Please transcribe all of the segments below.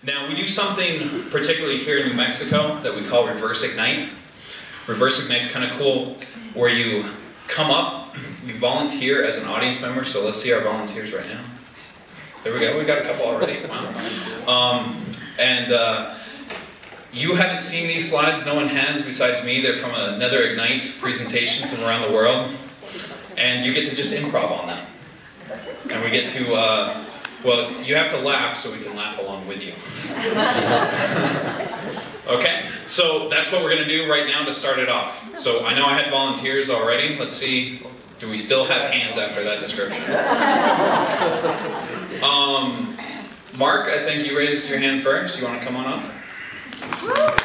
Now, we do something particularly here in New Mexico that we call Reverse Ignite. Reverse Ignite's kind of cool, where you come up, you volunteer as an audience member, so let's see our volunteers right now. There we go, we got a couple already, wow. You haven't seen these slides, no one has besides me. They're from another Ignite presentation from around the world. And you get to just improv on them. And we get to, well, you have to laugh so we can laugh along with you. Okay, so that's what we're going to do right now to start it off. So I know I had volunteers already. Let's see, do we still have hands after that description? Mark, I think you raised your hand first. You want to come on up? Come on, Mark.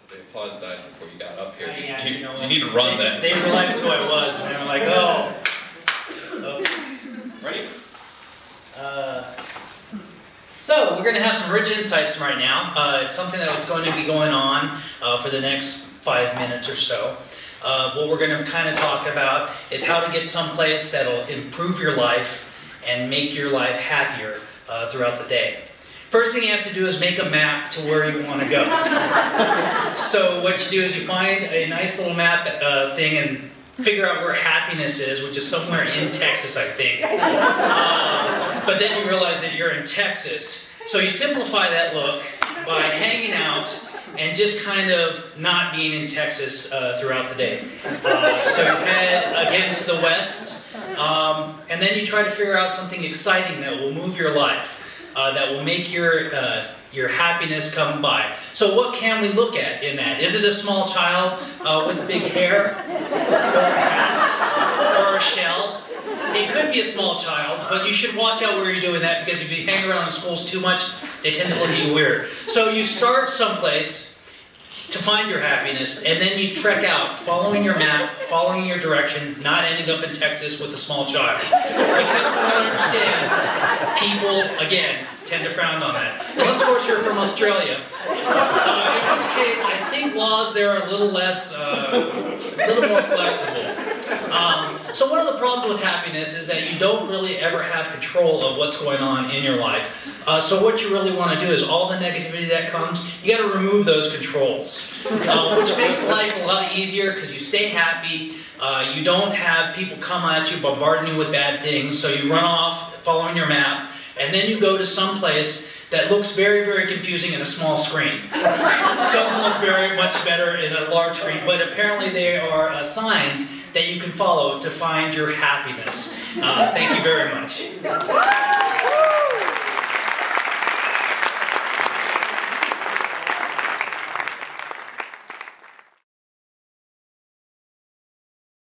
The applause died before you got up here. You need to run then. They realized who I was, and they were like, oh. Ready? So, we're going to have some rich insights right now. It's something that's going to be going on for the next 5 minutes or so. What we're going to kind of talk about is how to get someplace that'll improve your life and make your life happier throughout the day. First thing you have to do is make a map to where you want to go. So what you do is you find a nice little map thing and figure out where happiness is, which is somewhere in Texas, I think. But then you realize that you're in Texas. So you simplify that look by hanging out and just kind of not being in Texas throughout the day. So you head again to the west, and then you try to figure out something exciting that will move your life, that will make your happiness come by. So what can we look at in that? Is it a small child with big hair, or a hat, or a shell? It could be a small child, but you should watch out where you're doing that, because if you hang around in schools too much, they tend to look at you weird. So you start someplace to find your happiness, and then you trek out, following your map, following your direction, not ending up in Texas with a small child. Because from what I understand, people, again, tend to frown on that. Unless, of course, you're from Australia. In which case, I think laws there are a little less, a little more flexible. So one of the problems with happiness is that you don't really ever have control of what's going on in your life. So what you really want to do is all the negativity that comes, you got to remove those controls, which makes life a lot easier because you stay happy. You don't have people come at you, bombarding you with bad things. So you run off following your map, and then you go to some place that looks very, very confusing in a small screen. Doesn't look very much better in a large screen, but apparently there are signs that you can follow to find your happiness. Thank you very much.